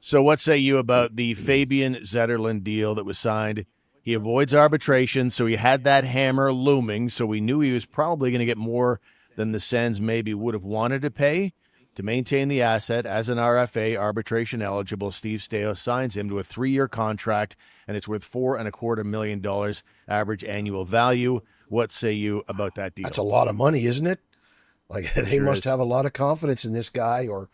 So what say you about the Fabian Zetterlund deal that was signed? He avoids arbitration, so he had that hammer looming, so we knew he was probably going to get more than the Sens maybe would have wanted to pay to maintain the asset. As an RFA, arbitration eligible, Steve Staios signs him to a 3-year contract, and it's worth $4.25 million average annual value. What say you about that deal? That's a lot of money, isn't it? Like It they sure must is. have a lot of confidence in this guy, or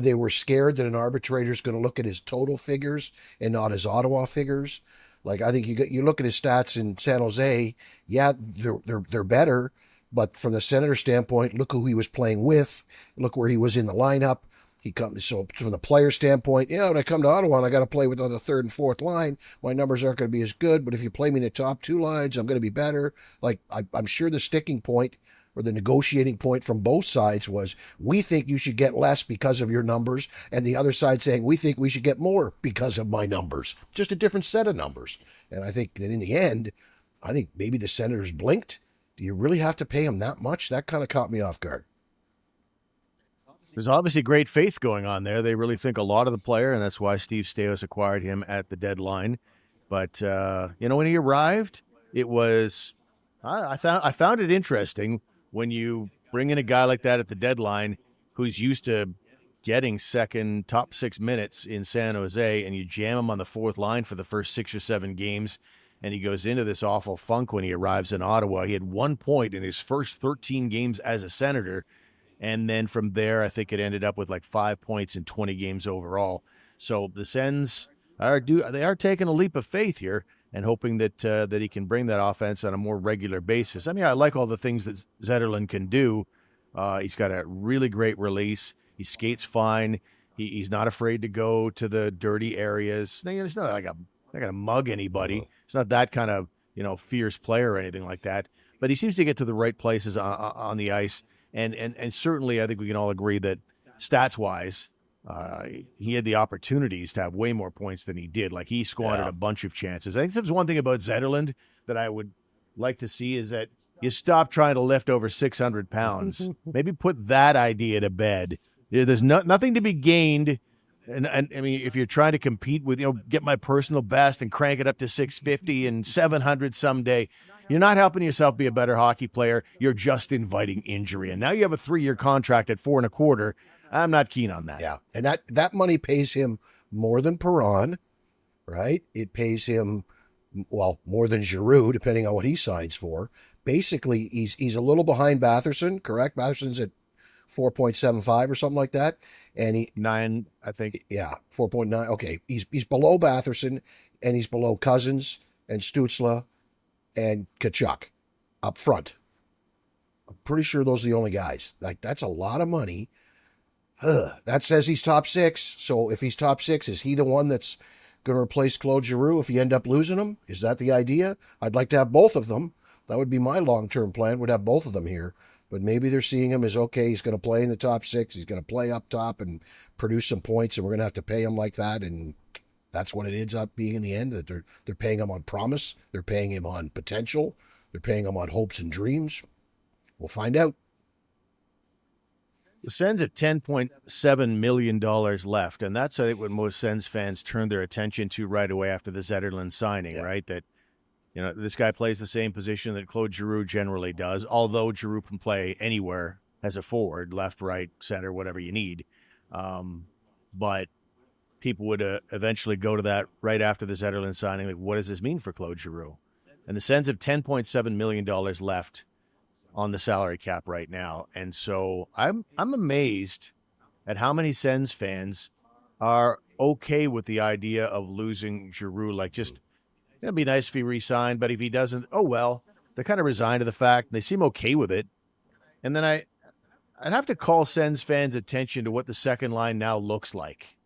they were scared that an arbitrator is going to look at his total figures and not his Ottawa figures. Like I think you look at his stats in San Jose, yeah, they're better, but from the Senator standpoint, look who he was playing with, look where he was in the lineup. He comes so from the player standpoint, yeah. When I come to Ottawa and I got to play with on the third and fourth line, my numbers aren't going to be as good. But if you play me in the top two lines, I'm going to be better. Like I'm sure the sticking point or the negotiating point from both sides was we think you should get less because of your numbers, and the other side saying we think we should get more because of my numbers. Just a different set of numbers. And I think that in the end, I think maybe the Senators blinked. Do you really have to pay him that much? That kind of caught me off guard. There's obviously great faith going on there. They really think a lot of the player, and that's why Steve Staios acquired him at the deadline. But when he arrived, it was I found it interesting when you bring in a guy like that at the deadline who's used to getting second top 6 minutes in San Jose, and you jam him on the fourth line for the first 6 or 7 games, and he goes into this awful funk when he arrives in Ottawa. He had 1 point in his first 13 games as a Senator. And then from there, I think it ended up with like 5 points in 20 games overall. So the Sens are taking a leap of faith here and hoping that he can bring that offense on a more regular basis. I mean, I like all the things that Zetterlund can do. He's got a really great release. He skates fine. He's not afraid to go to the dirty areas. He's not like not going to mug anybody. He's not that kind of fierce player or anything like that. But he seems to get to the right places on the ice. And certainly, I think we can all agree that stats-wise, he had the opportunities to have way more points than he did. Like, he squandered a bunch of chances. I think there's one thing about Zetterlund that I would like to see is that you stop trying to lift over 600 pounds. Maybe put that idea to bed. There's nothing to be gained. And I mean, if you're trying to compete with, get my personal best and crank it up to 650 and 700 someday, you're not helping yourself be a better hockey player. You're just inviting injury. And now you have a 3-year contract at 4.25. I'm not keen on that. Yeah, and that money pays him more than Perron, right? It pays him, well, more than Giroux, depending on what he signs for. Basically, he's a little behind Batherson, correct? Batherson's at 4.75 or something like that, and he 9, I think. Yeah, 4.9. Okay, he's below Batherson, and he's below Cousins and Stützle and Kachuk up front. I'm pretty sure those are the only guys. Like, that's a lot of money. That says he's top 6. So if he's top 6, is he the one that's going to replace Claude Giroux if you end up losing him? Is that the idea? I'd like to have both of them. That would be my long-term plan, would have both of them here. But maybe they're seeing him as, okay, he's going to play in the top 6. He's going to play up top and produce some points, and we're going to have to pay him like that. And that's what it ends up being in the end, that they're paying him on promise. They're paying him on potential. They're paying him on hopes and dreams. We'll find out. The Sens have $10.7 million left, and that's, I think, what most Sens fans turn their attention to right away after the Zetterlund signing, right? That, this guy plays the same position that Claude Giroux generally does, although Giroux can play anywhere as a forward, left, right, center, whatever you need. But people would eventually go to that right after the Zetterlund signing. Like, what does this mean for Claude Giroux? And the Sens have $10.7 million left on the salary cap right now. And so I'm amazed at how many Sens fans are okay with the idea of losing Giroux. Like, just, it'd be nice if he re-signed, but if he doesn't, oh well. They're kind of resigned to the fact. They seem okay with it. And then I'd have to call Sens fans' attention to what the second line now looks like.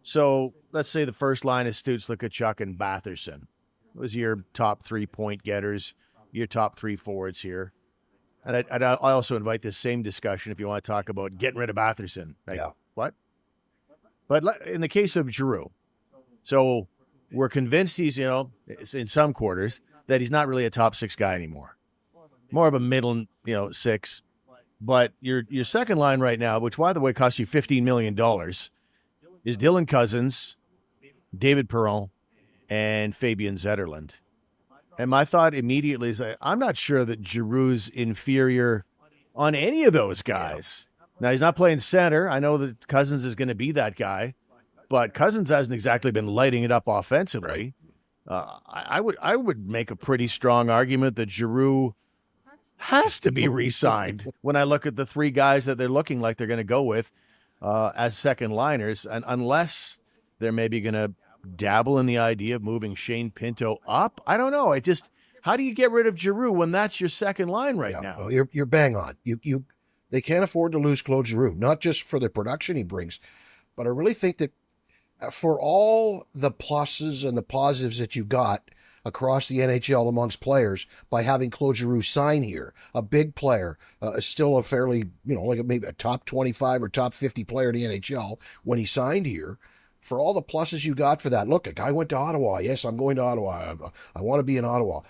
So let's say the first line is Stützle, Kachuk, and Batherson. Those are your top 3 point getters, your top 3 forwards here. And I also invite this same discussion if you want to talk about getting rid of Batherson. Like, what? But in the case of Giroux, so we're convinced he's, in some quarters, that he's not really a top 6 guy anymore. More of a middle, 6. But your second line right now, which, by the way, costs you $15 million, is Dylan Cousins, David Perron, and Fabian Zetterlund. And my thought immediately is I'm not sure that Giroux's inferior on any of those guys. Now, he's not playing center. I know that Cousins is going to be that guy, but Cousins hasn't exactly been lighting it up offensively. I would make a pretty strong argument that Giroux has to be re-signed when I look at the three guys that they're looking like they're going to go with as second liners, and unless they're maybe going to dabble in the idea of moving Shane Pinto up. I don't know. How do you get rid of Giroux when that's your second line right now? Well, you're bang on. They can't afford to lose Claude Giroux, not just for the production he brings, but I really think that for all the pluses and the positives that you got across the NHL amongst players by having Claude Giroux sign here, a big player, still a fairly, like maybe a top 25 or top 50 player in the NHL when he signed here, for all the pluses you got for that. Look, a guy went to Ottawa. Yes, I'm going to Ottawa. I want to be in Ottawa.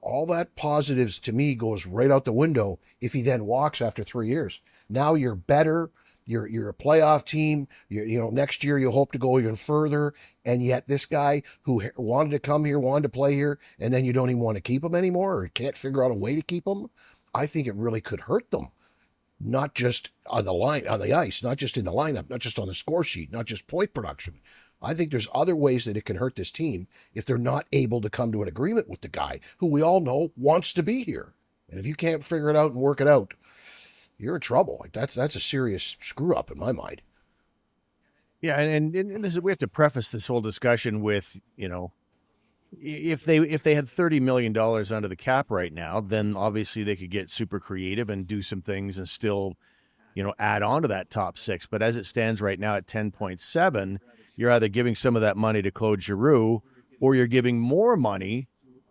All that positives to me goes right out the window if he then walks after 3 years. Now you're better. You're a playoff team. Next year you'll hope to go even further. And yet this guy who wanted to come here, wanted to play here, and then you don't even want to keep him anymore, or can't figure out a way to keep him. I think it really could hurt them. Not just on the ice, not just in the lineup, not just on the score sheet, not just point production. I think there's other ways that it can hurt this team if they're not able to come to an agreement with the guy who we all know wants to be here. And if you can't figure it out and work it out, you're in trouble. Like that's a serious screw up in my mind. Yeah, and this is, we have to preface this whole discussion with, if they had $30 million under the cap right now, then obviously they could get super creative and do some things and still, add on to that top six. But as it stands right now at 10.7, you're either giving some of that money to Claude Giroux or you're giving more money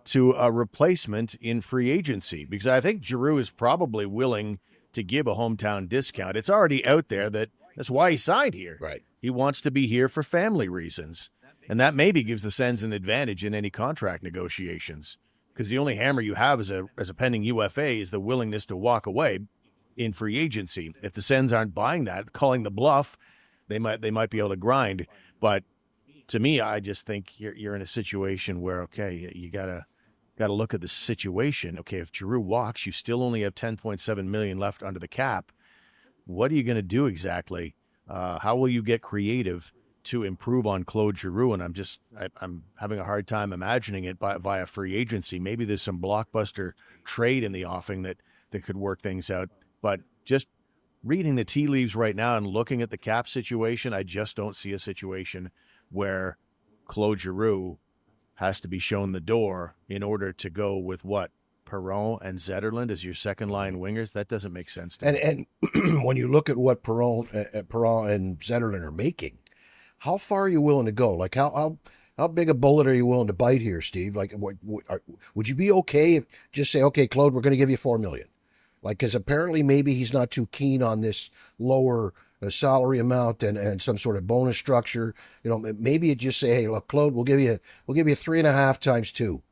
to a replacement in free agency, because I think Giroux is probably willing to give a hometown discount. It's already out there that's why he signed here. Right. He wants to be here for family reasons. And that maybe gives the Sens an advantage in any contract negotiations, because the only hammer you have as a pending UFA is the willingness to walk away in free agency. If the Sens aren't buying that, calling the bluff, they might be able to grind. But to me, I just think you're in a situation where, okay, you gotta look at the situation. Okay, if Giroux walks, you still only have $10.7 million left under the cap. What are you going to do exactly? How will you get creative to improve on Claude Giroux? And I'm having a hard time imagining it via free agency. Maybe there's some blockbuster trade in the offing that could work things out. But just reading the tea leaves right now and looking at the cap situation, I just don't see a situation where Claude Giroux has to be shown the door in order to go with what? Perron and Zetterlund as your second line wingers? That doesn't make sense to me. And when you look at what Perron and Zetterlund are making, how far are you willing to go? Like how big a bullet are you willing to bite here, Steve? Like would you be okay if just say, okay, Claude, we're going to give you $4 million? Like, because apparently maybe he's not too keen on this lower salary amount and some sort of bonus structure. Maybe you just say, hey, look, Claude, we'll give you 3.5 times 2.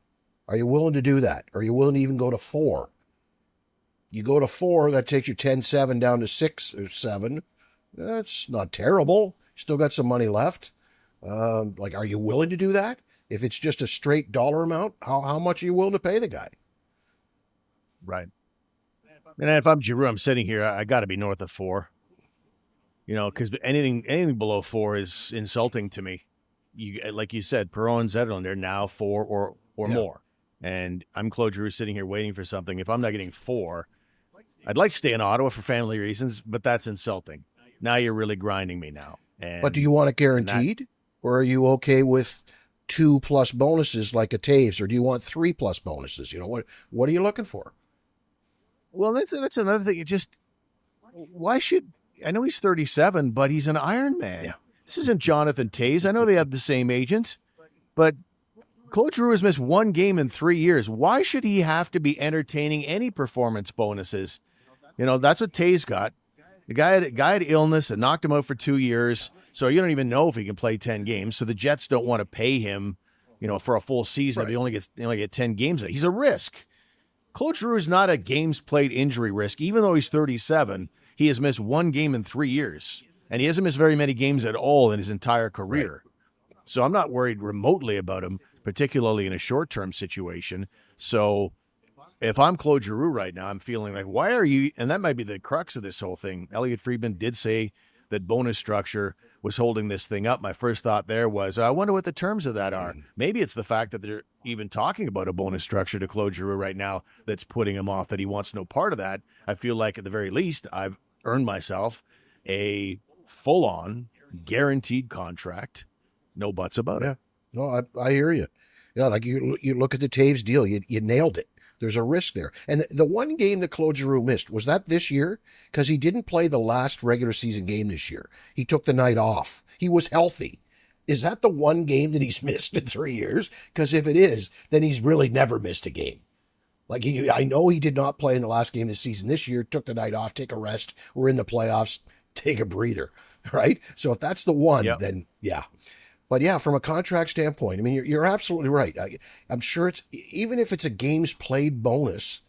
Are you willing to do that? Are you willing to even go to 4? You go to 4, that takes you 10.7 down to 6 or 7. That's not terrible. Still got some money left. Are you willing to do that? If it's just a straight dollar amount, how much are you willing to pay the guy? Right. And if I'm Giroux, I'm sitting here, I got to be north of 4. Because anything below 4 is insulting to me. Like you said, Perron and Zetterlund, they're now 4 or more. And I'm Claude Giroux sitting here waiting for something. If I'm not getting 4, I'd like to stay in Ottawa for family reasons, but that's insulting. Now you're really grinding me now. But do you want it guaranteed? Or are you okay with 2+ bonuses like a Taves? Or do you want 3+ bonuses? What are you looking for? Well, that's another thing. Why should... I know he's 37, but he's an Iron Man. Yeah. This isn't Jonathan Toews. I know they have the same agent, but Claude Giroux has missed 1 game in 3 years. Why should he have to be entertaining any performance bonuses? That's what Toews got. The guy had illness that knocked him out for 2 years, so you don't even know if he can play 10 games. So the Jets don't want to pay him, for a full season. Right. If he only get 10 games. He's a risk. Claude Giroux is not a games played injury risk, even though he's 37. He has missed 1 game in 3 years, and he hasn't missed very many games at all in his entire career. Right. So I'm not worried remotely about him, particularly in a short-term situation. So if I'm Claude Giroux right now, I'm feeling like, why are you, and that might be the crux of this whole thing. Elliot Friedman did say that bonus structure was holding this thing up. My first thought there was, I wonder what the terms of that are. Maybe it's the fact that they're even talking about a bonus structure to Claude Giroux right now that's putting him off, that he wants no part of that. I feel like at the very least, I've earned myself a full-on guaranteed contract. No buts about it. No, I hear you. Yeah, like you look at the Taves deal, you nailed it. There's a risk there. And the one game that Claude Giroux missed, was that this year? Because he didn't play the last regular season game this year. He took the night off. He was healthy. Is that the one game that he's missed in 3 years? Because if it is, then he's really never missed a game. Like, I know he did not play in the last game of the season this year, took the night off, take a rest. We're in the playoffs, take a breather, right? So if that's the one, then yeah. But yeah, from a contract standpoint, I mean, you're absolutely right. I'm sure it's, even if it's a games played bonus,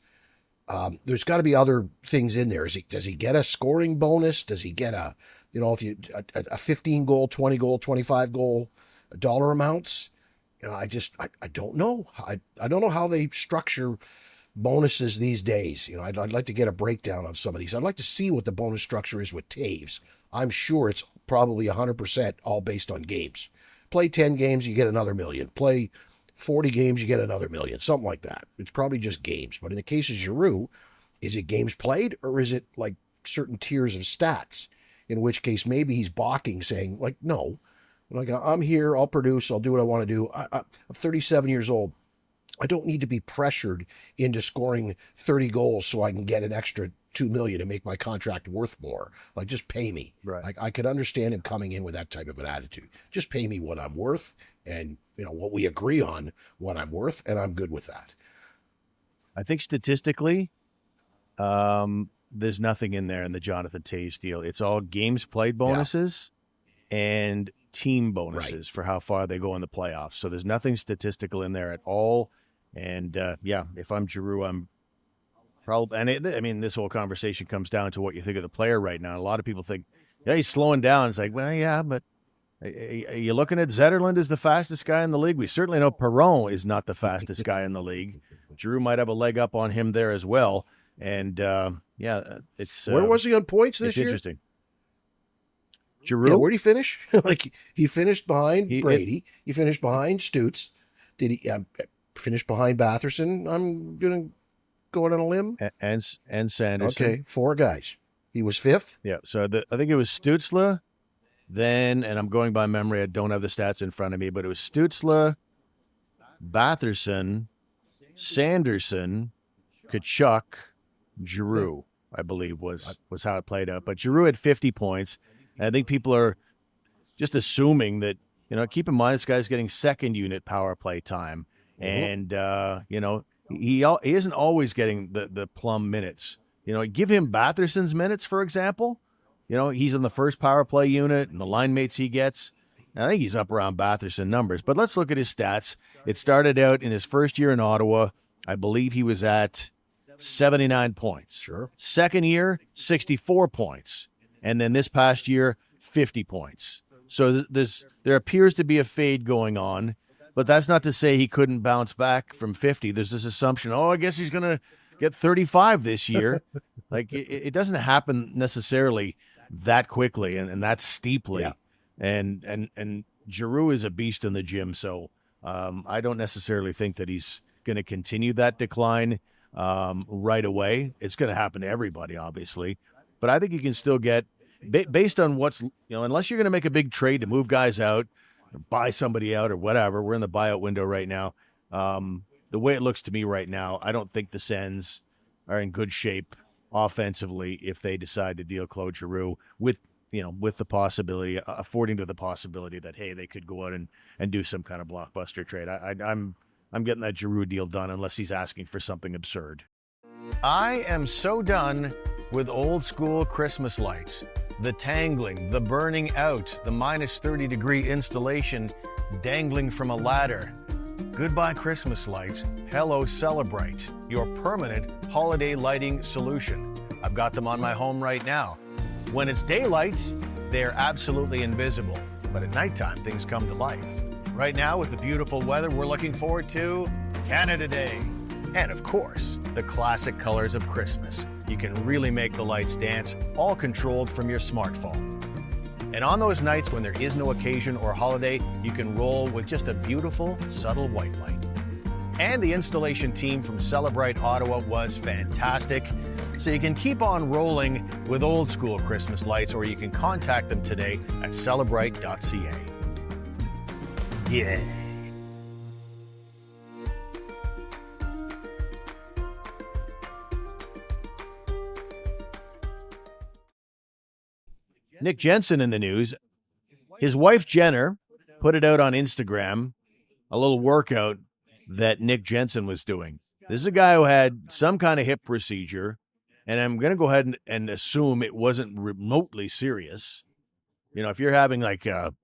there's got to be other things in there. Does he get a scoring bonus? Does he get a 15 goal, 20 goal, 25 goal dollar amounts? I don't know. I don't know how they structure bonuses these days. I'd like to get a breakdown on some of these. I'd like to see what the bonus structure is with Taves. I'm sure it's probably 100% all based on games. Play 10 games, you get another $1 million. Play 40 games, you get another $1 million. Something like that. It's probably just games. But in the case of Giroux, is it games played, or is it like certain tiers of stats? In which case, maybe he's balking, saying, like, no. Like, I'm here, I'll produce, I'll do what I want to do. I'm 37 years old. I don't need to be pressured into scoring 30 goals so I can get an extra $2 million to make my contract worth more. Like, just pay me. Right. Like, I could understand him coming in with that type of an attitude. Just pay me what I'm worth, and what we agree on what I'm worth, and I'm good with that. I think statistically, there's nothing in there in the Jonathan Taves deal. It's all games played bonuses and team bonuses for how far they go in the playoffs. So there's nothing statistical in there at all. And if I'm Giroux, I'm probably, and this whole conversation comes down to what you think of the player right now. A lot of people think, he's slowing down. It's like, well, yeah, but are you looking at Zetterlund as the fastest guy in the league? We certainly know Perron is not the fastest guy in the league. Giroux might have a leg up on him there as well. And it's where was he on points this year? Interesting. Giroux, yeah, where'd he finish? Like, he finished behind Brady. He finished behind Stutz. Did he finish behind Batherson? I'm gonna go out on a limb. And Sanderson. Okay, 4 guys. He was 5th. Yeah. So I think it was Stützle. Then, and I'm going by memory, I don't have the stats in front of me, but it was Stützle, Batherson, Sanderson, Tkachuk, Giroux, I believe was how it played out. But Giroux had 50 points. And I think people are just assuming that, keep in mind this guy's getting second unit power play time. And, he isn't always getting the plum minutes. Give him Batherson's minutes, for example. He's in the first power play unit and the line mates he gets. I think he's up around Batherson numbers. But let's look at his stats. It started out in his first year in Ottawa. I believe he was at 79 points. Sure. Second year, 64 points. And then this past year, 50 points. So there appears to be a fade going on, but that's not to say he couldn't bounce back from 50. There's this assumption, I guess he's going to get 35 this year. Like, it doesn't happen necessarily that quickly and that steeply. Yeah. And Giroux is a beast in the gym, so I don't necessarily think that he's going to continue that decline right away. It's going to happen to everybody, obviously. But I think you can still get, based on what's, unless you're going to make a big trade to move guys out, or buy somebody out or whatever. We're in the buyout window right now. The way it looks to me right now, I don't think the Sens are in good shape offensively if they decide to deal Claude Giroux with the possibility, affording to the possibility that, hey, they could go out and do some kind of blockbuster trade. I'm getting that Giroux deal done unless he's asking for something absurd. I am so done with old school Christmas lights. The tangling, the burning out, the minus 30-degree installation dangling from a ladder. Goodbye Christmas lights. Hello Celebrate, your permanent holiday lighting solution. I've got them on my home right now. When it's daylight, they're absolutely invisible. But at nighttime, things come to life. Right now, with the beautiful weather, we're looking forward to Canada Day. And of course, the classic colors of Christmas. You can really make the lights dance, all controlled from your smartphone. And on those nights when there is no occasion or holiday, you can roll with just a beautiful, subtle white light. And the installation team from Celebrite Ottawa was fantastic. So you can keep on rolling with old school Christmas lights, or you can contact them today at celebrite.ca. Yeah. Nick Jensen in the news. His wife Jenner put it out on Instagram, a little workout that Nick Jensen was doing. This is a guy who had some kind of hip procedure, and I'm going to go ahead and assume it wasn't remotely serious. You know, if you're having like the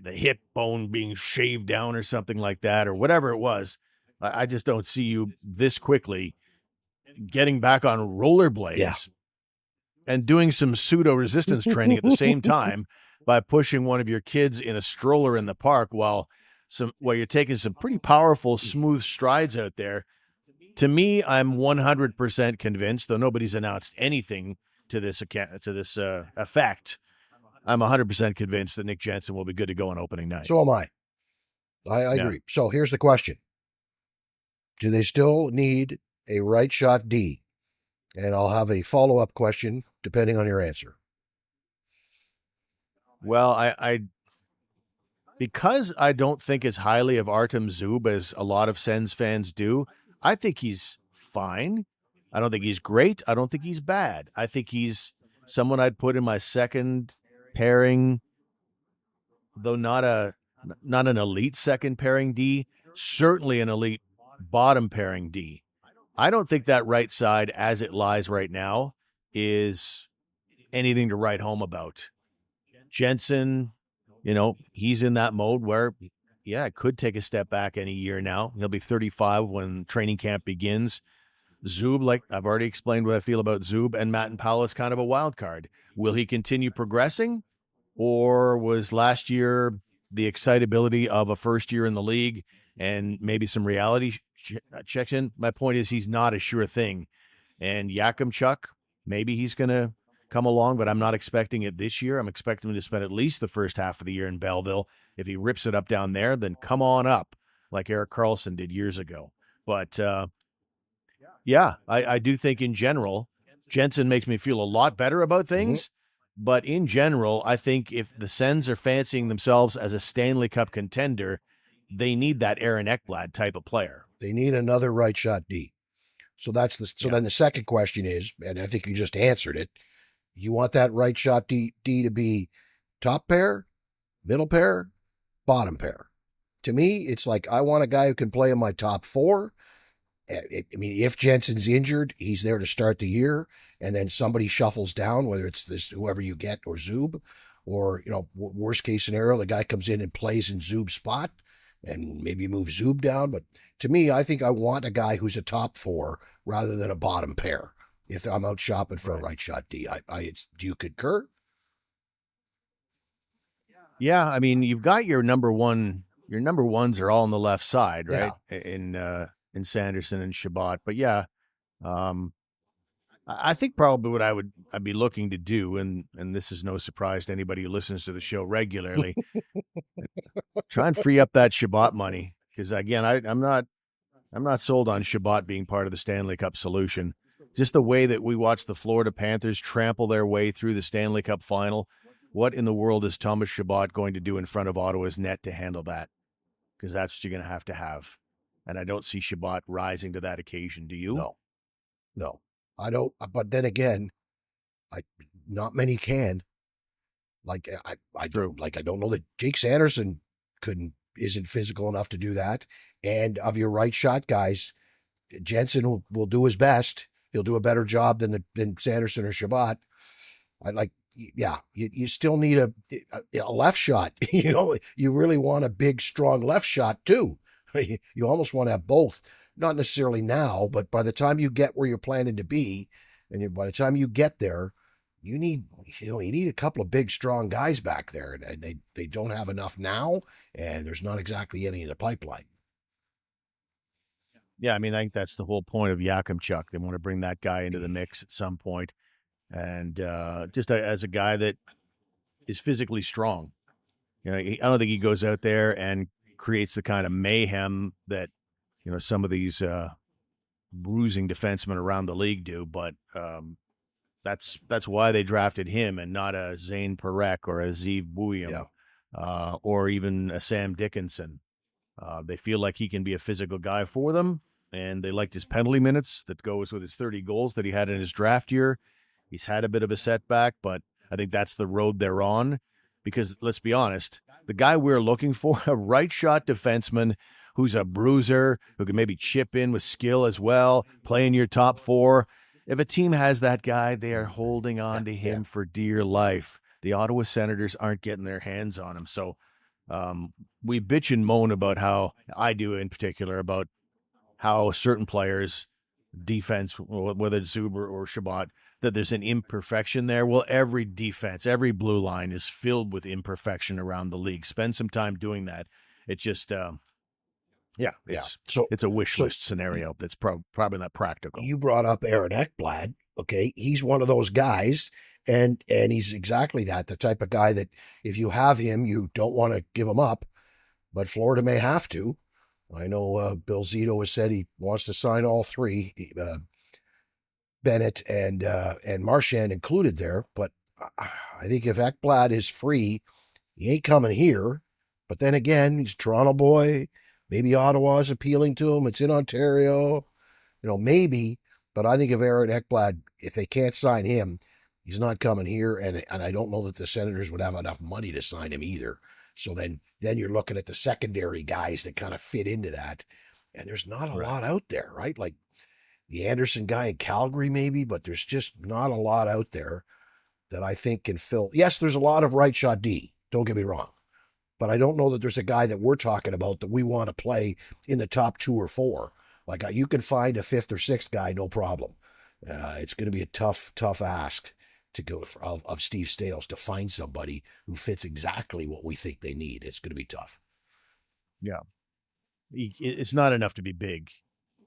hip bone being shaved down or something like that, or whatever it was, I just don't see you this quickly getting back on rollerblades and doing some pseudo resistance training at the same time by pushing one of your kids in a stroller in the park while you're taking some pretty powerful, smooth strides out there. To me, I'm 100% convinced, though nobody's announced anything to this effect. I'm 100% convinced that Nick Jensen will be good to go on opening night. So am I. I agree. So here's the question. Do they still need a right shot D? And I'll have a follow-up question depending on your answer. Well, I because I don't think as highly of Artem Zub as a lot of Sens fans do, I think he's fine. I don't think he's great. I don't think he's bad. I think he's someone I'd put in my second pairing, though not an elite second pairing D, certainly an elite bottom pairing D. I don't think that right side, as it lies right now, is anything to write home about. Jensen, he's in that mode where, it could take a step back any year now. He'll be 35 when training camp begins. Zub, like I've already explained what I feel about Zub, and Matt and Powell is kind of a wild card. Will he continue progressing, or was last year the excitability of a first year in the league and maybe some reality checks in? My point is he's not a sure thing. And Yakimchuk, maybe he's going to come along, but I'm not expecting it this year. I'm expecting him to spend at least the first half of the year in Belleville. If he rips it up down there, then come on up like Erik Karlsson did years ago. But, I do think in general, Jensen makes me feel a lot better about things. Mm-hmm. But in general, I think if the Sens are fancying themselves as a Stanley Cup contender, they need that Aaron Ekblad type of player. They need another right shot D. So then the second question is, and I think you just answered it, you want that right shot D to be top pair, middle pair, bottom pair. To me, it's like I want a guy who can play in my top four. If Jensen's injured, he's there to start the year, and then somebody shuffles down, whether it's this whoever you get or Zub, or worst case scenario, the guy comes in and plays in Zub's spot, and maybe move Zub down. But to me, I think I want a guy who's a top four rather than a bottom pair. If I'm out shopping for a right shot D, do you concur? Yeah, I mean, you've got your number one. Your number ones are all on the left side, right? Yeah. In Sanderson and Shabbat. But I think probably what I'd be looking to do, and this is no surprise to anybody who listens to the show regularly, try and free up that Shabbat money. Because again, I'm not sold on Shabbat being part of the Stanley Cup solution. Just the way that we watched the Florida Panthers trample their way through the Stanley Cup final. What in the world is Thomas Shabbat going to do in front of Ottawa's net to handle that? Because that's what you're going to have. And I don't see Shabbat rising to that occasion. Do you? No, I don't. But then again, not many can. I don't know that Jake Sanderson isn't physical enough to do that. And of your right shot guys, Jensen will do his best. He'll do a better job than Sanderson or Shabbat. You still need a left shot. You really want a big, strong left shot too. You almost want to have both. Not necessarily now, but by the time you get where you're planning to be, and by the time you get there, you need a couple of big, strong guys back there, and they don't have enough now, and there's not exactly any in the pipeline. Yeah, I mean, I think that's the whole point of Yakimchuk. They want to bring that guy into the mix at some point, and as a guy that is physically strong. I don't think he goes out there and creates the kind of mayhem that some of these bruising defensemen around the league do. But that's why they drafted him and not a Zane Parekh or a Zeev Bouillon or even a Sam Dickinson. They feel like he can be a physical guy for them, and they liked his penalty minutes that goes with his 30 goals that he had in his draft year. He's had a bit of a setback, but I think that's the road they're on because, let's be honest, the guy we're looking for, a right shot defenseman who's a bruiser, who can maybe chip in with skill as well, play in your top four. If a team has that guy, they are holding on to him for dear life. The Ottawa Senators aren't getting their hands on him. So we bitch and moan about how, I do in particular, about how certain players, defense, whether it's Zuber or Shabbat, that there's an imperfection there. Well, every defense, every blue line is filled with imperfection around the league. Spend some time doing that. It just, it's a wish list scenario that's probably not practical. You brought up Aaron Ekblad. Okay, he's one of those guys, and he's exactly that, the type of guy that if you have him, you don't want to give him up, but Florida may have to. I know Bill Zito has said he wants to sign all three, Bennett and Marchand included there. But I think if Ekblad is free, he ain't coming here. But then again, he's a Toronto boy. Maybe Ottawa is appealing to him. It's in Ontario, maybe. But I think if Aaron Ekblad, if they can't sign him, he's not coming here. And I don't know that the Senators would have enough money to sign him either. So then you're looking at the secondary guys that kind of fit into that. And there's not a lot out there, right? Like the Anderson guy in Calgary maybe, but there's just not a lot out there that I think can fill. Yes, there's a lot of right shot D. Don't get me wrong. But I don't know that there's a guy that we're talking about that we want to play in the top 2 or 4. Like you can find a 5th or 6th guy, no problem. It's going to be a tough ask to go of Steve Staios to find somebody who fits exactly what we think they need. It's going to be tough. Yeah. It's not enough to be big.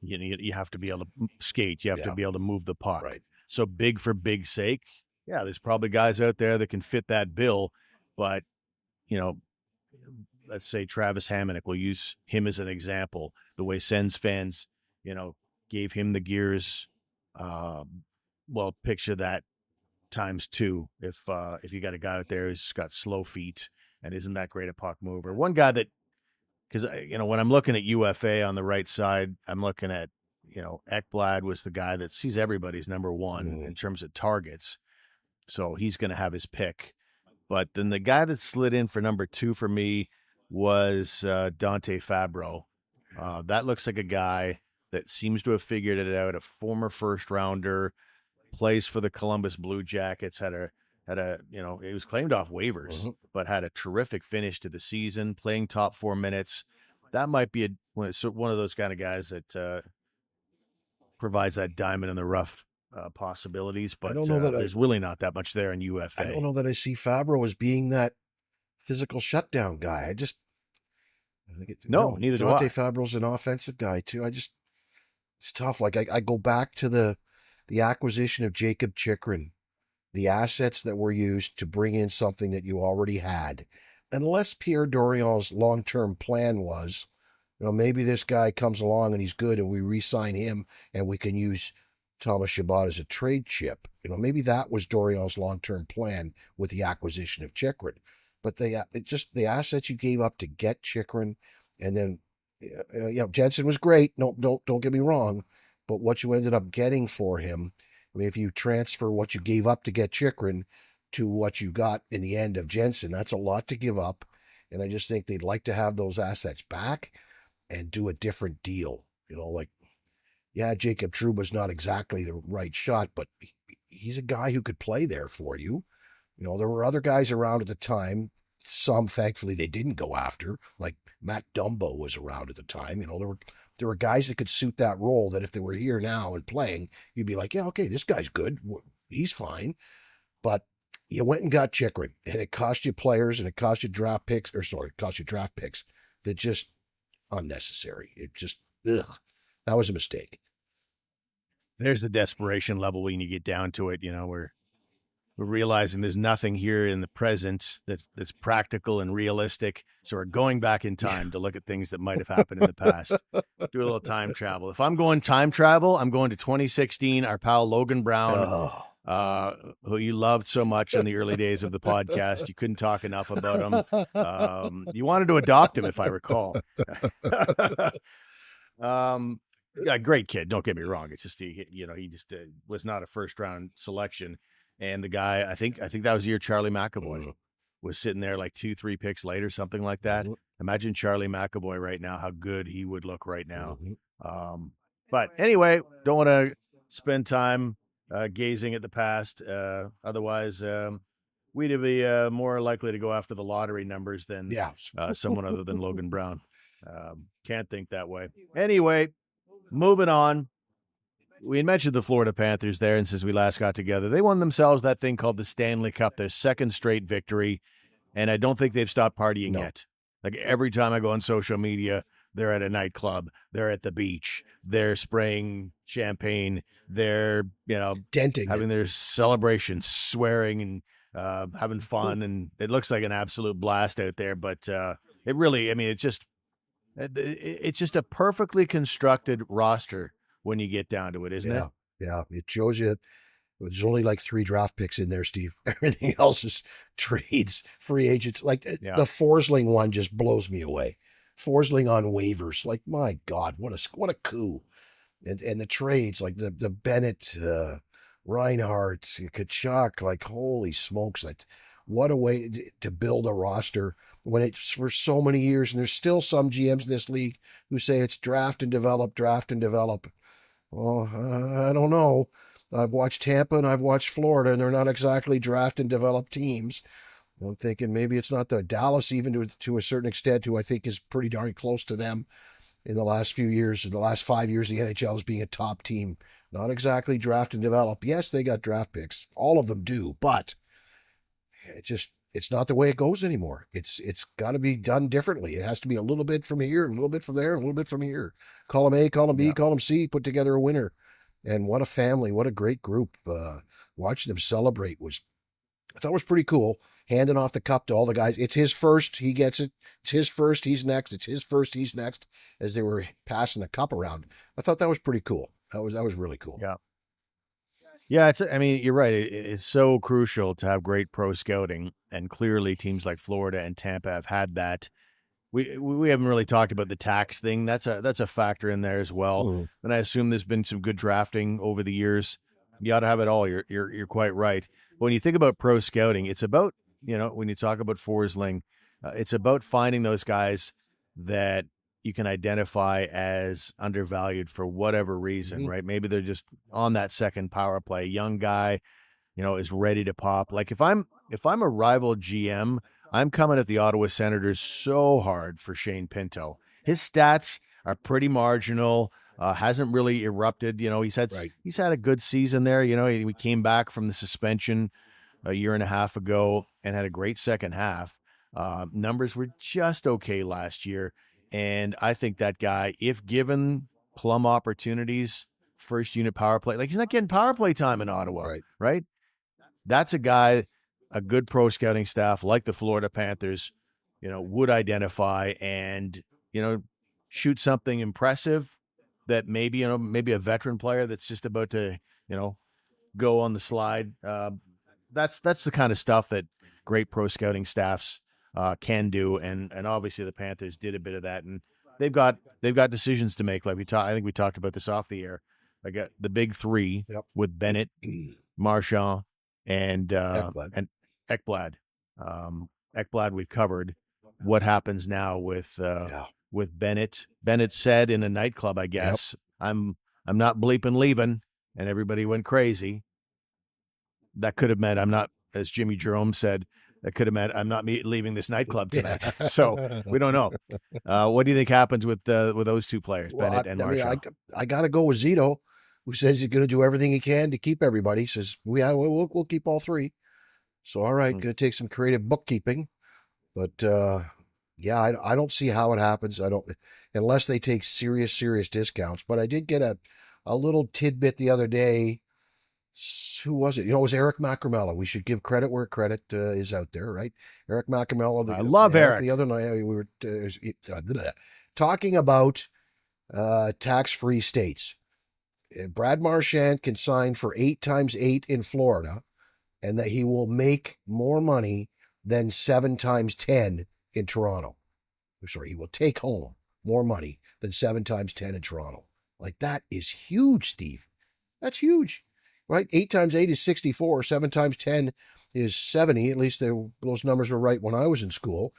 You have to be able to skate. You have to be able to move the puck. Right. So big for big sake. Yeah, there's probably guys out there that can fit that bill, but let's say Travis Hamonic, we'll use him as an example. The way Sens fans, gave him the gears. Picture that times 2. If you got a guy out there who's got slow feet and isn't that great a puck mover. One guy that, because when I'm looking at UFA on the right side, I'm looking at Ekblad was the guy he's everybody's number 1 in terms of targets, so he's going to have his pick. But then the guy that slid in for number 2 for me was Dante Fabro. That looks like a guy that seems to have figured it out. A former first rounder, plays for the Columbus Blue Jackets. Had a it was claimed off waivers, but had a terrific finish to the season, playing top 4 minutes. That might be one of those kind of guys that provides that diamond in the rough possibilities. But I don't know that there's really not that much there in UFA. I don't know that I see Fabro as being that physical shutdown guy. I think neither do I. Dante Fabro's an offensive guy too. It's tough. Like I go back to the acquisition of Jacob Chikrin, the assets that were used to bring in something that you already had. Unless Pierre Dorian's long-term plan was, maybe this guy comes along and he's good and we re-sign him and we can use Thomas Chabot as a trade chip. Maybe that was Dorian's long-term plan with the acquisition of Chikrin. But the assets you gave up to get Chikrin, and then Jensen was great. No, don't get me wrong, but what you ended up getting for him, I mean, if you transfer what you gave up to get Chikrin to what you got in the end of Jensen, that's a lot to give up. And I just think they'd like to have those assets back and do a different deal. Jacob Trouba's not exactly the right shot, but he's a guy who could play there for you. There were other guys around at the time. Some, thankfully, they didn't go after. Like Matt Dumbo was around at the time. There were guys that could suit that role that if they were here now and playing, you'd be like, yeah, okay, this guy's good. He's fine. But you went and got Chikrin, and it cost you players, and it cost you draft picks, it cost you draft picks that just unnecessary. It just, ugh, that was a mistake. There's the desperation level when you get down to it. We're realizing there's nothing here in the present that's practical and realistic. So we're going back in time to look at things that might have happened in the past. Do a little time travel. If I'm going time travel, I'm going to 2016. Our pal Logan Brown, who you loved so much in the early days of the podcast. You couldn't talk enough about him. You wanted to adopt him, if I recall. Yeah, great kid. Don't get me wrong. It's just he just was not a first round selection. And the guy, I think that was the year Charlie McAvoy was sitting there like 2-3 picks later, something like that. Imagine Charlie McAvoy right now, how good he would look right now. But anyway, don't want to spend time gazing at the past. Otherwise, we'd be more likely to go after the lottery numbers than someone other than Logan Brown. Can't think that way. Anyway, moving on. We had mentioned the Florida Panthers there, and since we last got together, they won themselves that thing called the Stanley Cup, their second straight victory, and I don't think they've stopped partying yet. Like every time I go on social media, they're at a nightclub, they're at the beach, they're spraying champagne, they're denting, having their celebrations, swearing and having fun, and it looks like an absolute blast out there. But it really, I mean, it's just a perfectly constructed roster when you get down to it, isn't it? Yeah. It shows you there's only like 3 draft picks in there, Steve. Everything else is trades, free agents. Like the Forsling one just blows me away. Forsling on waivers. Like, my God, what a coup. And the trades, like the Bennett, Reinhardt, Kachuk, like, holy smokes. What a way to build a roster when it's for so many years. And there's still some GMs in this league who say it's draft and develop, draft and develop. Well, I don't know. I've watched Tampa and I've watched Florida, and they're not exactly draft and develop teams. I'm thinking maybe it's not the Dallas, even to a certain extent, who I think is pretty darn close to them in the last few years, in the last 5 years, the NHL as being a top team. Not exactly draft and develop. Yes, they got draft picks. All of them do, but it's not the way it goes anymore. It's got to be done differently. It has to be a little bit from here, a little bit from there, a little bit from here. Column A, column B, column C, put together a winner. And what a family, what a great group. Watching them celebrate I thought was pretty cool. Handing off the cup to all the guys. It's his first, he gets it. It's his first, he's next. It's his first, he's next. As they were passing the cup around, I thought that was pretty cool. That was really cool. Yeah. Yeah, you're right. It's so crucial to have great pro scouting, and clearly teams like Florida and Tampa have had that. We haven't really talked about the tax thing. That's a factor in there as well. And I assume there's been some good drafting over the years. You ought to have it all. You're quite right. But when you think about pro scouting, it's about when you talk about Forsling, it's about finding those guys that you can identify as undervalued for whatever reason, right? Maybe they're just on that second power play. Young guy, is ready to pop. Like if I'm a rival GM, I'm coming at the Ottawa Senators so hard for Shane Pinto. His stats are pretty marginal. Hasn't really erupted. He's had a good season there. He came back from the suspension a year and a half ago and had a great second half. Numbers were just okay last year. And I think that guy, if given plum opportunities, first unit power play, like he's not getting power play time in Ottawa, right? That's a guy, a good pro scouting staff like the Florida Panthers, would identify and, shoot something impressive that maybe a veteran player that's just about to, go on the slide. That's the kind of stuff that great pro scouting staffs can do, and obviously the Panthers did a bit of that, and they've got decisions to make. Like I think we talked about this off the air. I got the big 3 with Bennett, Marchand, and Ekblad. Ekblad we've covered. What happens now with Bennett? Bennett said in a nightclub, I guess, I'm not bleeping leaving, and everybody went crazy. That could have meant I'm not, as Jimmy Jerome said, that could have meant I'm not leaving this nightclub tonight. So we don't know. What do you think happens with those 2 players, Bennett and Marchand? I got to go with Zito, who says he's going to do everything he can to keep everybody. He says we'll keep all 3. So, all right, going to take some creative bookkeeping. But yeah, I don't see how it happens. I don't, unless they take serious discounts. But I did get a little tidbit the other day. Who was it? It was Eric Macramella. We should give credit where credit is out there, right? Eric Macramella. I love Eric, Eric. the other night we were talking about tax-free states. Brad Marchand can sign for 8x8 in Florida, and that he will make more money than 7x10 in Toronto. Sorry, he will take home more money than 7x10 in Toronto. Like, that is huge, Steve. That's huge, right? 8x8 is 64. 7x10 is 70. At least those numbers were right when I was in school.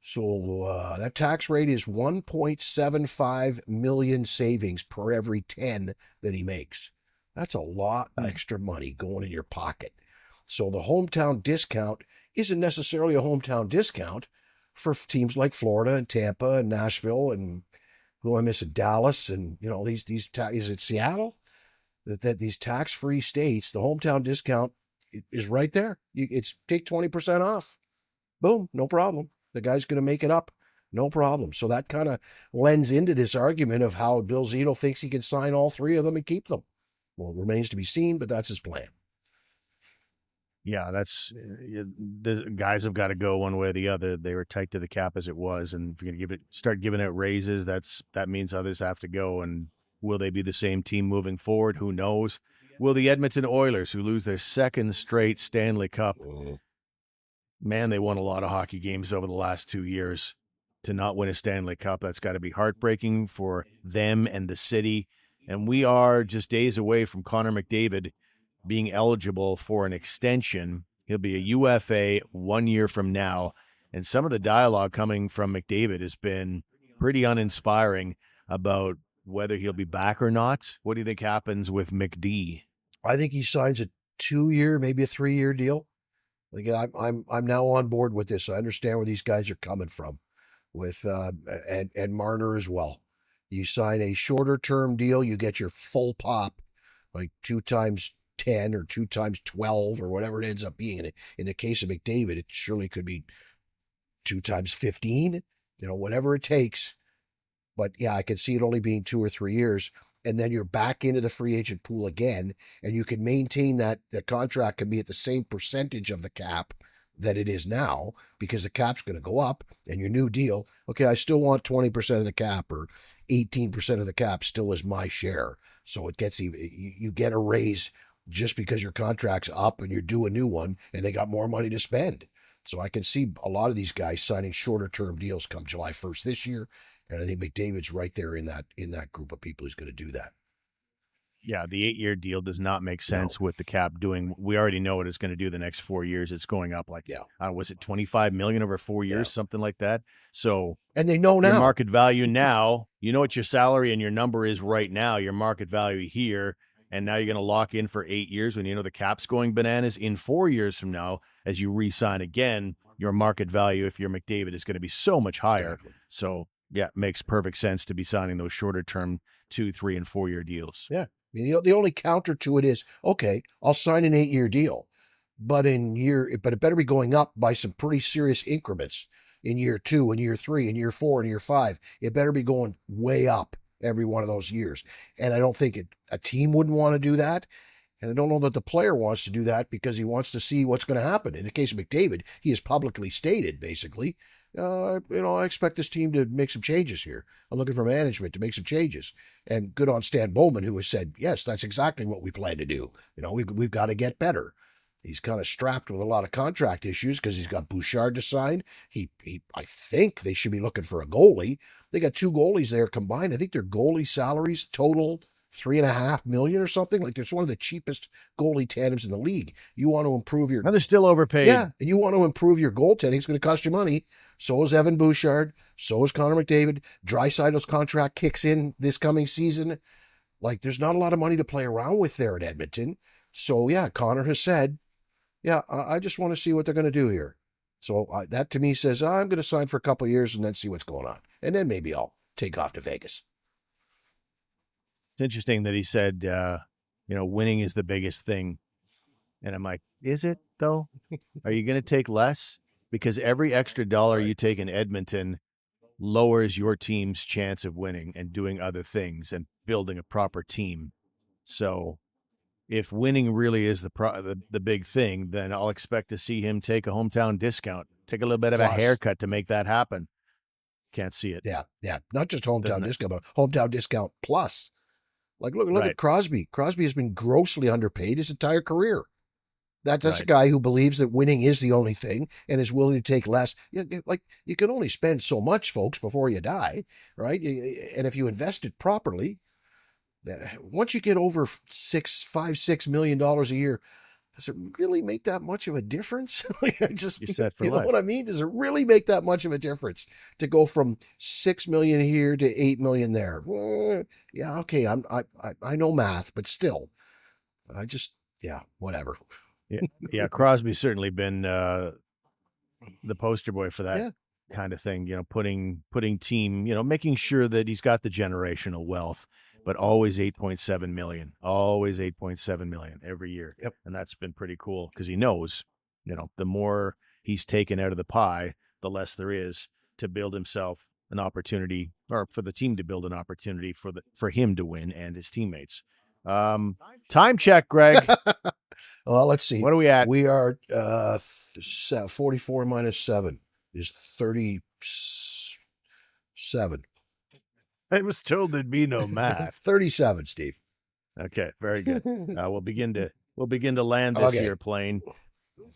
So that tax rate is 1.75 million savings per every 10 that he makes. That's a lot of extra money going in your pocket. So the hometown discount isn't necessarily a hometown discount for teams like Florida and Tampa and Nashville and who I miss at Dallas and is it Seattle? That these tax-free states, the hometown discount is right there. It's take 20% off. Boom, no problem. The guy's going to make it up. No problem. So that kind of lends into this argument of how Bill Zito thinks he can sign all three of them and keep them. Well, it remains to be seen, but that's his plan. Yeah, the guys have got to go one way or the other. They were tight to the cap as it was, and if you're going to start giving out raises, that means others have to go. And will they be the same team moving forward? Who knows? Will the Edmonton Oilers, who lose their second straight Stanley Cup, man, they won a lot of hockey games over the last 2 years. To not win a Stanley Cup, that's got to be heartbreaking for them and the city. And we are just days away from Connor McDavid being eligible for an extension. He'll be a UFA 1 year from now. And some of the dialogue coming from McDavid has been pretty uninspiring about whether he'll be back or not. What do you think happens with McD? I think he signs a 2-year, maybe a 3-year deal. Like I'm now on board with this. I understand where these guys are coming from, with and Marner as well. You sign a shorter term deal, you get your full pop, like 2x10 or 2x12 or whatever it ends up being. In the case of McDavid, it surely could be 2x15, whatever it takes. But yeah, I can see it only being 2 or 3 years. And then you're back into the free agent pool again, and you can maintain that the contract can be at the same percentage of the cap that it is now, because the cap's going to go up, and your new deal, okay, I still want 20% of the cap or 18% of the cap still is my share. So it gets even, you get a raise just because your contract's up and you're due a new one and they got more money to spend. So I can see a lot of these guys signing shorter term deals come July 1st this year. And I think McDavid's right there in that group of people who's going to do that. Yeah, the 8-year deal does not make sense with the cap doing. We already know what it's going to do the next 4 years. It's going up like, was it $25 million over 4 years, something like that? So, and they know now your market value now. You know what your salary and your number is right now. Your market value here, and now you're going to lock in for 8 years when you know the cap's going bananas. In 4 years from now, as you re-sign again, your market value, if you're McDavid, is going to be so much higher. Exactly. So, yeah, it makes perfect sense to be signing those shorter term 2, 3, and 4 year deals. Yeah. I mean, the only counter to it is, okay, I'll sign an 8-year deal, but it better be going up by some pretty serious increments in year 2 and year 3 and year 4 and year 5. It better be going way up every one of those years. And I don't think a team wouldn't want to do that. And I don't know that the player wants to do that because he wants to see what's going to happen. In the case of McDavid, he has publicly stated, basically, I expect this team to make some changes here. I'm looking for management to make some changes. And good on Stan Bowman, who has said, yes, that's exactly what we plan to do. We've got to get better. He's kind of strapped with a lot of contract issues because he's got Bouchard to sign. I think they should be looking for a goalie. They got 2 goalies there combined. I think their goalie salaries total $3.5 million or something. Like, it's one of the cheapest goalie tandems in the league. You want to improve your, and they're still overpaid. Yeah, and you want to improve your goaltending. It's going to cost you money. So is Evan Bouchard. So is Connor McDavid. Draisaitl's contract kicks in this coming season. Like, there's not a lot of money to play around with there at Edmonton. So yeah, Connor has said, yeah, I just want to see what they're going to do here. So that to me says, I'm going to sign for a couple of years and then see what's going on, and then maybe I'll take off to Vegas. It's interesting that he said, winning is the biggest thing. And I'm like, is it? though? Are you going to take less? Because every extra dollar Right. you take in Edmonton lowers your team's chance of winning and doing other things and building a proper team. So if winning really is the big thing, then I'll expect to see him take a hometown discount, take a little bit of a Plus, haircut to make that happen. Can't see it. yeah, not just hometown Doesn't it? discount, but hometown discount plus. Like, look Right. at Crosby. Crosby has been grossly underpaid his entire career. That's a Right. guy who believes that winning is the only thing and is willing to take less. Like, you can only spend so much, folks, before you die, right? And if you invest it properly, once you get over $6 million a year, does it really make that much of a difference? Like, You're set for you know life. what I mean? Does it really make that much of a difference to go from 6 million here to 8 million there? Yeah, okay. I know math, but still, whatever. Yeah. Crosby's certainly been the poster boy for that Yeah, kind of thing. Putting team. Making sure that he's got the generational wealth, but always 8.7 million, always 8.7 million every year, yep. and that's been pretty cool because he knows, the more he's taken out of the pie, the less there is to build himself an opportunity, or for the team to build an opportunity for him to win and his teammates. Time check, Greg. Well, let's see. What are we at? We are 44 minus 7 is 37. I was told there'd be no math. 37, Steve. Okay, very good. We'll begin to land this Okay. here plane.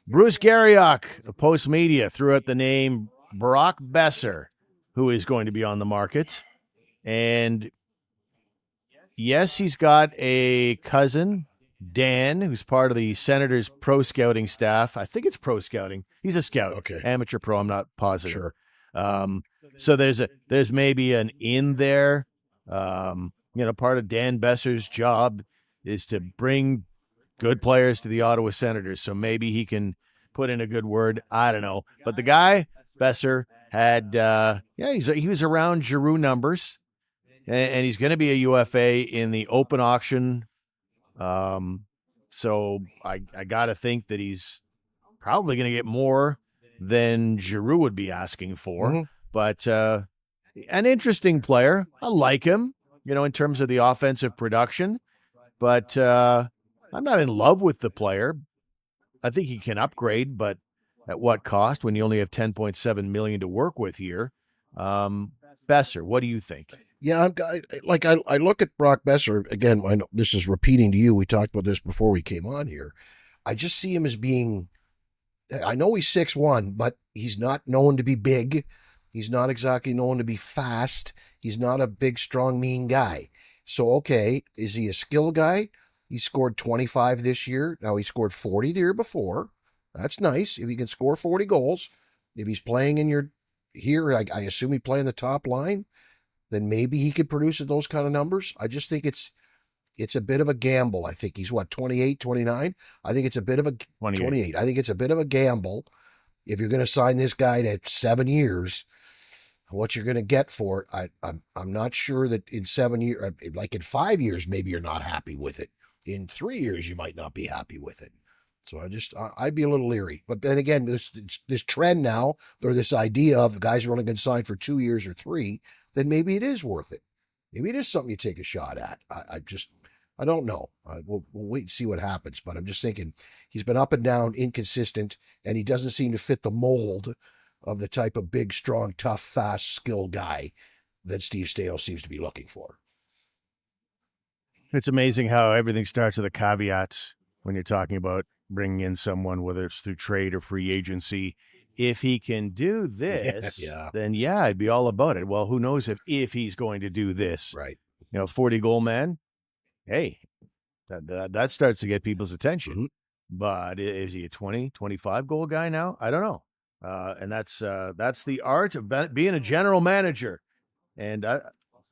Bruce Garriock of Post Media threw out the name Brock Besser, who is going to be on the market. And yes, he's got a cousin, Dan, who's part of the Senators pro scouting staff. I think it's pro scouting. He's a scout, Okay. amateur pro. I'm not positive. Sure. So there's maybe an in there. Part of Dan Besser's job is to bring good players to the Ottawa Senators. So maybe he can put in a good word. I don't know. But the guy, Besser, had, he was around Giroux numbers, and he's going to be a UFA in the open auction. So I got to think that he's probably going to get more than Giroux would be asking for. Mm-hmm. But an interesting player. I like him, in terms of the offensive production. But I'm not in love with the player. I think he can upgrade, but at what cost when you only have $10.7 million to work with here? Besser, what do you think? Yeah, I look at Brock Besser again. I know this is repeating to you. We talked about this before we came on here. I just see him as being. I know he's 6'1", but he's not known to be big. He's not exactly known to be fast. He's not a big, strong, mean guy. So, okay, is he a skill guy? He scored 25 this year. Now, he scored 40 the year before. That's nice. If he can score 40 goals, if he's playing here, I assume he play in the top line, then maybe he could produce at those kind of numbers. I just think it's a bit of a gamble. I think he's 28, 29. I think it's a bit of a 28. I think it's a bit of a gamble. If you're going to sign this guy to 7 years, what you're going to get for it, I'm not sure that in 7 years, like in 5 years, maybe you're not happy with it. In 3 years, you might not be happy with it. So I'd be a little leery. But then again, this trend now, or this idea of guys are only going to sign for 2 years or 3, then maybe it is worth it. Maybe it is something you take a shot at. I don't know. We'll wait and see what happens. But I'm just thinking he's been up and down, inconsistent, and he doesn't seem to fit the mold of the type of big, strong, tough, fast, skilled guy that Steve Staios seems to be looking for. It's amazing how everything starts with a caveat when you're talking about bringing in someone, whether it's through trade or free agency. If he can do this, then I'd be all about it. Well, who knows if he's going to do this? Right. 40 goal man. Hey, that starts to get people's attention. Mm-hmm. But is he a 20, 25 goal guy now? I don't know. And that's the art of being a general manager. And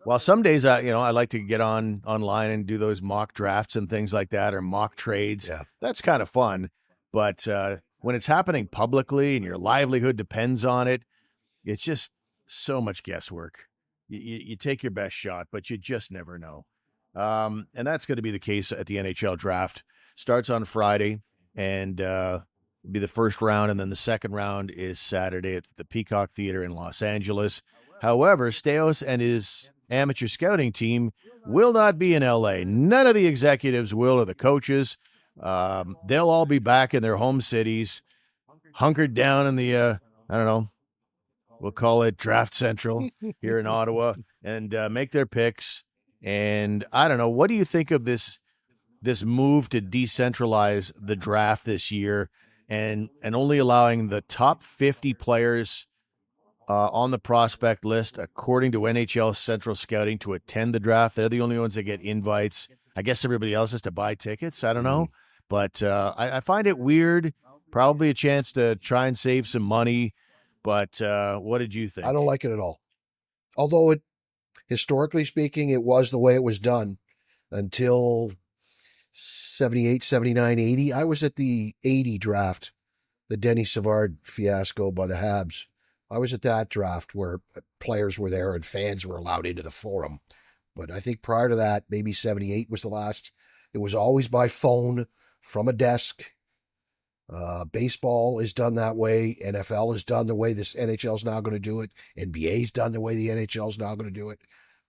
while some days I like to get online and do those mock drafts and things like that, or mock trades. Yeah. That's kind of fun. But when it's happening publicly and your livelihood depends on it, it's just so much guesswork. You take your best shot, but you just never know. And that's going to be the case at the NHL draft. Starts on Friday, and be the first round, and then the second round is Saturday at the Peacock Theater in Los Angeles. However, Steos and his amateur scouting team will not be in LA. None of the executives will, or the coaches. They'll all be back in their home cities, hunkered down in the, I don't know, we'll call it Draft Central here in Ottawa, and make their picks. And I don't know, what do you think of this move to decentralize the draft this year, and only allowing the top 50 players on the prospect list, according to NHL Central Scouting, to attend the draft? They're the only ones that get invites. I guess everybody else has to buy tickets. I don't know. But I find it weird. Probably a chance to try and save some money. But what did you think? I don't like it at all. Although historically speaking, it was the way it was done until 78, 79, 80. I was at the 80 draft, the Denny Savard fiasco by the Habs. I was at that draft where players were there and fans were allowed into the forum. But I think prior to that, maybe 78 was the last. It was always by phone from a desk. Baseball is done that way. NFL is done the way this NHL is now going to do it. NBA is done the way the NHL is now going to do it.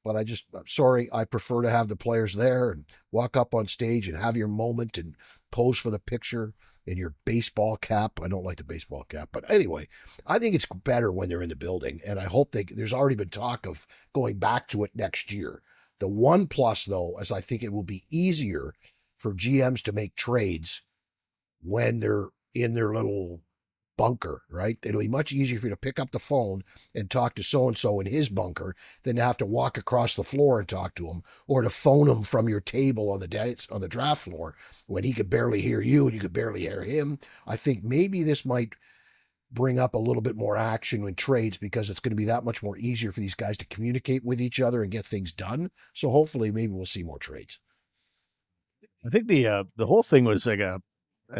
But I'm sorry, I prefer to have the players there and walk up on stage and have your moment and pose for the picture in your baseball cap. I don't like the baseball cap, but anyway, I think it's better when they're in the building, and I hope there's already been talk of going back to it next year. The one plus, though, is I think it will be easier for GMs to make trades when they're in their little bunker, right? It'll be much easier for you to pick up the phone and talk to so-and-so in his bunker than to have to walk across the floor and talk to him, or to phone him from your table on the draft floor when he could barely hear you and you could barely hear him. I think maybe this might bring up a little bit more action in trades, because it's going to be that much more easier for these guys to communicate with each other and get things done. So hopefully maybe we'll see more trades. I think the whole thing was like an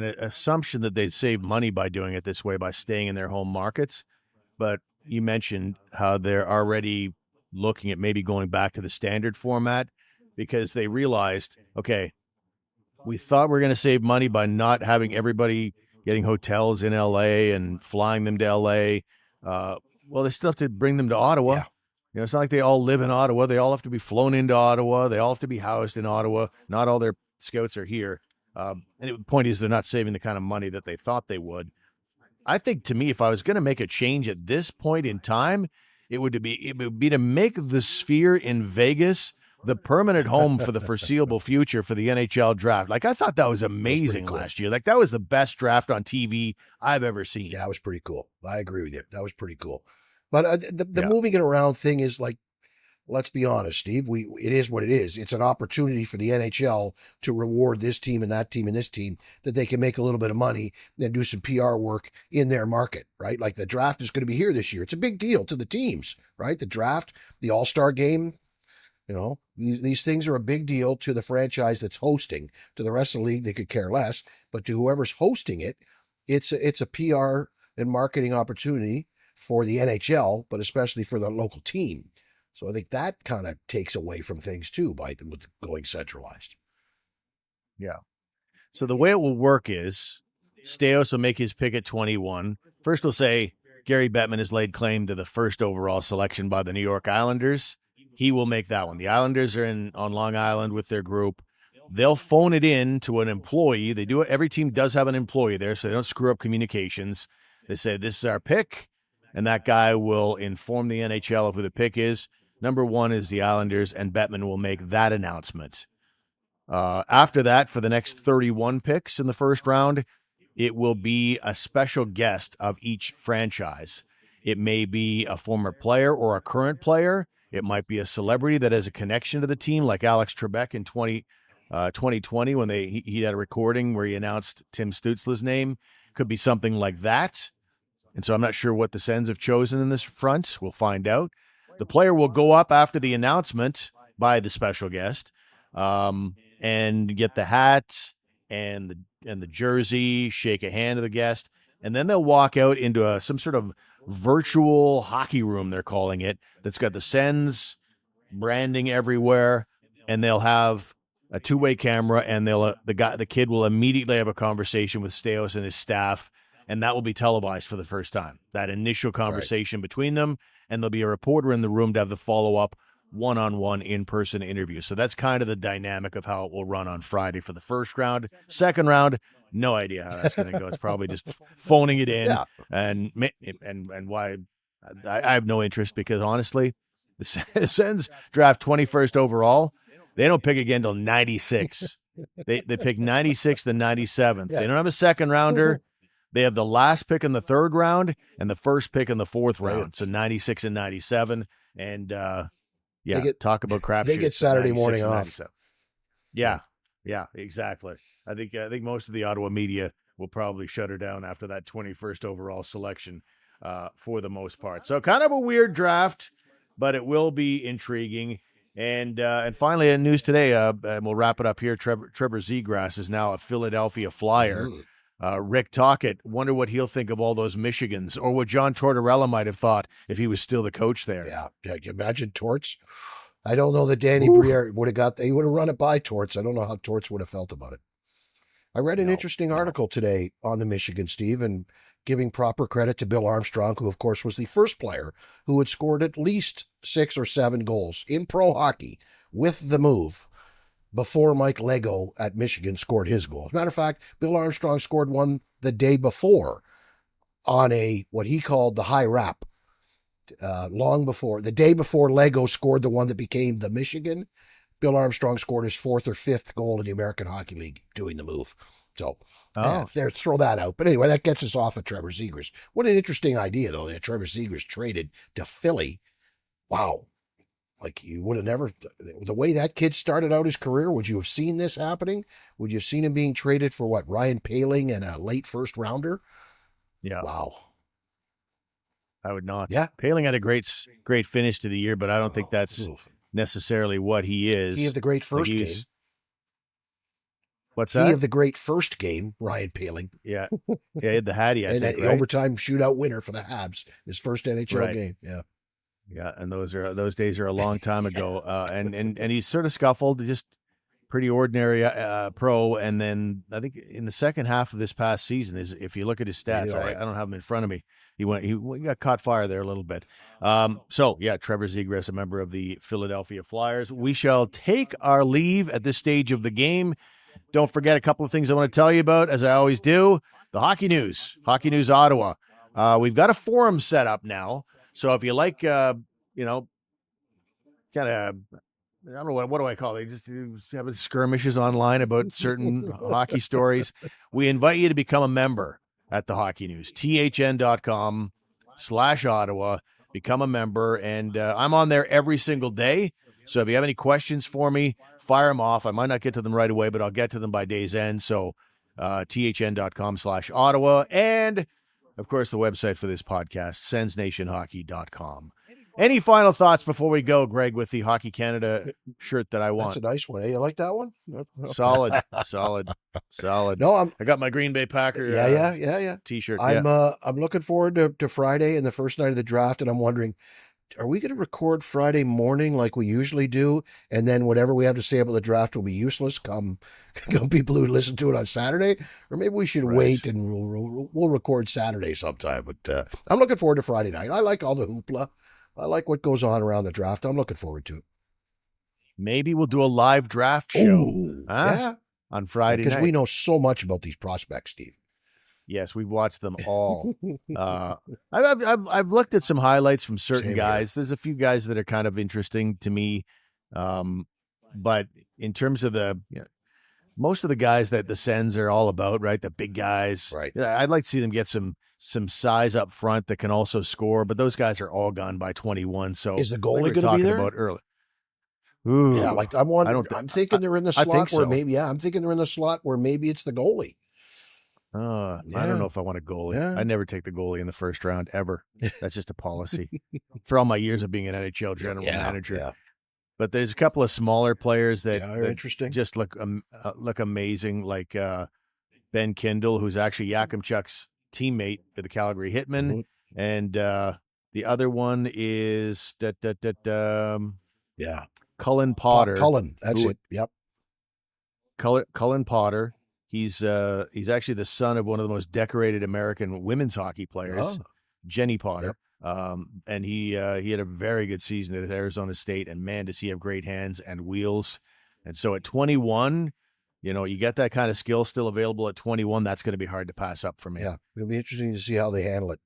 assumption that they'd save money by doing it this way, by staying in their home markets. But you mentioned how they're already looking at maybe going back to the standard format, because they realized, okay, we thought we were going to save money by not having everybody getting hotels in LA and flying them to LA. Well, they still have to bring them to Ottawa. Yeah. You know, it's not like they all live in Ottawa. They all have to be flown into Ottawa. They all have to be housed in Ottawa. Not all their scouts are here. And the point is, they're not saving the kind of money that they thought they would. I think, to me, if I was going to make a change at this point in time, it would be to make the Sphere in Vegas the permanent home for the foreseeable future for the NHL draft. Like, I thought that was amazing last year. Like, that was the best draft on TV I've ever seen. Yeah, it was pretty cool. I agree with you. That was pretty cool. But the moving it around thing is like, let's be honest, Steve. It is what it is. It's an opportunity for the NHL to reward this team and that team and this team, that they can make a little bit of money and do some PR work in their market, right? Like, the draft is going to be here this year. It's a big deal to the teams, right? The draft, the All-Star game, you know, these things are a big deal to the franchise that's hosting. To the rest of the league, they could care less. But to whoever's hosting it, it's a PR and marketing opportunity for the NHL, but especially for the local team. So I think that kind of takes away from things too with going centralized. Yeah. So the way it will work is Steos will make his pick at 21. First, we'll say Gary Bettman has laid claim to the first overall selection by the New York Islanders. He will make that one. The Islanders are on Long Island with their group. They'll phone it in to an employee. They do it. Every team does have an employee there, so they don't screw up communications. They say, this is our pick, and that guy will inform the NHL of who the pick is. Number one is the Islanders, and Bettman will make that announcement. After that, for the next 31 picks in the first round, it will be a special guest of each franchise. It may be a former player or a current player. It might be a celebrity that has a connection to the team, like Alex Trebek in 2020 when he had a recording where he announced Tim Stützle's name. Could be something like that. And so I'm not sure what the Sens have chosen in this front. We'll find out. The player will go up after the announcement by the special guest and get the hat and the jersey, shake a hand to the guest, and then they'll walk out into some sort of virtual hockey room, they're calling it, that's got the Sens branding everywhere, and they'll have a two-way camera, and the kid will immediately have a conversation with Steos and his staff and that will be televised for the first time. That initial conversation between them, and there'll be a reporter in the room to have the follow-up one-on-one in-person interview. So that's kind of the dynamic of how it will run on Friday for the first round. Second round, no idea how that's going to go. It's probably just phoning it in, Yeah. and why I have no interest, because honestly, the Sens draft 21st overall. They don't pick again till 96. They pick 96th and 97th. Yeah. They don't have a second rounder. They have the last pick in the third round and the first pick in the fourth round. So 96 and 97. And talk about crapshoots. They get Saturday morning off. Yeah, exactly. I think most of the Ottawa media will probably shut her down after that 21st overall selection for the most part. So kind of a weird draft, but it will be intriguing. And finally, in news today, and we'll wrap it up here, Trevor Zegras is now a Philadelphia Flyer. Rick Tocchet, wonder what he'll think of all those Michigans, or what John Tortorella might have thought if he was still the coach there. Yeah. Can you imagine Torts? I don't know that Danny Briere would have he would have run it by Torts. I don't know how Torts would have felt about it. I read an interesting article today on the Michigan, Steve, and giving proper credit to Bill Armstrong, who, of course, was the first player who had scored at least 6 or 7 goals in pro hockey with the move before Mike Lego at Michigan scored his goal. As a matter of fact, Bill Armstrong scored one the day before on what he called the high wrap. Long before, the day before Lego scored the one that became the Michigan, Bill Armstrong scored his 4th or 5th goal in the American Hockey League doing the move. So throw that out. But anyway, that gets us off of Trevor Zegras. What an interesting idea, though, that Trevor Zegras traded to Philly. Wow. Like, you would have never, the way that kid started out his career, would you have seen this happening? Would you have seen him being traded for what, Ryan Poehling and a late first rounder? Yeah. Wow. I would not. Yeah. Poehling had a great finish to the year, but I don't think that's necessarily what he is. He had the great first game. What's that? He had the great first game, Ryan Poehling. Yeah. He had the Hattie, I think, right? Overtime shootout winner for the Habs, his first NHL game. Yeah. Yeah, and those days are a long time ago. And he's sort of scuffled, just pretty ordinary pro. And then I think in the second half of this past season, if you look at his stats, I don't have them in front of me. He got caught fire there a little bit. Trevor Zegras, a member of the Philadelphia Flyers. We shall take our leave at this stage of the game. Don't forget a couple of things I want to tell you about, as I always do. The Hockey News Ottawa. We've got a forum set up now. So if you like, kind of, I don't know, what do I call it? Just having skirmishes online about certain hockey stories. We invite you to become a member at the Hockey News, thn.com/Ottawa. Become a member, and I'm on there every single day. So if you have any questions for me, fire them off. I might not get to them right away, but I'll get to them by day's end. So thn.com/Ottawa. And, of course, the website for this podcast, sensnationhockey.com. Any final thoughts before we go, Greg, with the Hockey Canada shirt that I want? That's a nice one. Hey, you like that one? Solid. No, I got my Green Bay Packer T-shirt. I'm looking forward to Friday and the first night of the draft, and I'm wondering, are we going to record Friday morning like we usually do, and then whatever we have to say about the draft will be useless come people who listen to it on Saturday? Or maybe we should wait and we'll record Saturday sometime. But I'm looking forward to Friday night. I like all the hoopla. I like what goes on around the draft. I'm looking forward to it. Maybe we'll do a live draft show on Friday night. Because we know so much about these prospects, Steve. Yes, we've watched them all. I've looked at some highlights from certain guys. There's a few guys that are kind of interesting to me, but in terms of most of the guys that the Sens are all about, right? The big guys, right? I'd like to see them get some size up front that can also score, but those guys are all gone by 21. So is the goalie going to be there? About early. Ooh, yeah, like I'm thinking they're in the slot where maybe I'm thinking they're in the slot where maybe it's the goalie. I don't know if I want a goalie. Yeah. I never take the goalie in the first round ever. That's just a policy for all my years of being an NHL general manager. Yeah. But there's a couple of smaller players that are interesting. Just look amazing, like Ben Kindle, who's actually Yakimchuk's teammate for the Calgary Hitmen, and the other one is Cullen Potter. Cullen, that's it. Yep. Cullen Potter. He's actually the son of one of the most decorated American women's hockey players, Oh, Jenny yep. Potter. And he had a very good season at Arizona State. And man, does he have great hands and wheels. And so at 21, you get that kind of skill still available at 21. That's going to be hard to pass up for me. Yeah, it'll be interesting to see how they handle it.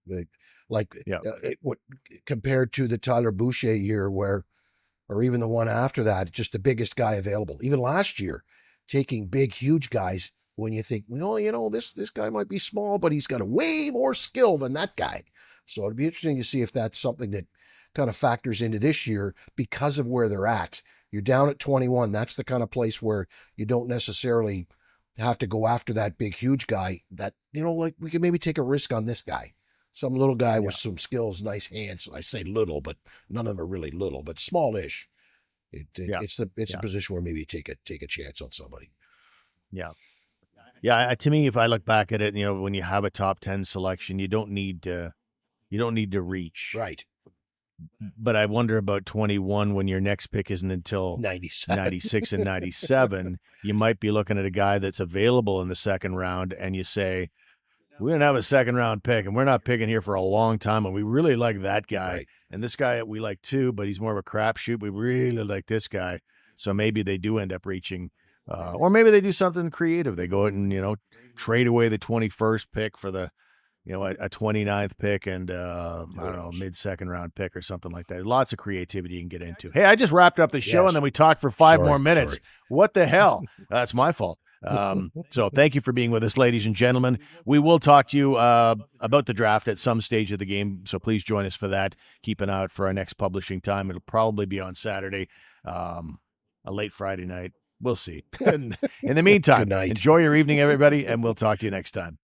Like, Yeah. What compared to the Tyler Boucher year, or even the one after that, just the biggest guy available. Even last year, taking big, huge guys when you think, well, this guy might be small, but he's got a way more skill than that guy. So it'd be interesting to see if that's something that kind of factors into this year because of where they're at. You're down at 21. That's the kind of place where you don't necessarily have to go after that big, huge guy. That, like we can maybe take a risk on this guy. Some little guy with some skills, nice hands. I say little, but none of them are really little, but smallish. It's a position where maybe you take a chance on somebody. Yeah. Yeah. To me, if I look back at it, when you have a top 10 selection, you don't need to reach. Right. But I wonder about 21 when your next pick isn't until 96 and 97. You might be looking at a guy that's available in the second round, and you say, we don't have a second round pick, and we're not picking here for a long time, and we really like that guy. Right. And this guy we like too, but he's more of a crapshoot. We really like this guy. So maybe they do end up reaching, or maybe they do something creative. They go out and, trade away the 21st pick for the, a 29th pick and, I don't know, mid-second round pick or something like that. Lots of creativity you can get into. Hey, I just wrapped up the show and then we talked for 5 more minutes. Sorry. What the hell? That's my fault. So thank you for being with us, ladies and gentlemen. We will talk to you about the draft at some stage of the game, so please join us for that. Keep an eye out for our next publishing time. It'll probably be on Saturday, a late Friday night. We'll see. In the meantime, enjoy your evening, everybody, and we'll talk to you next time.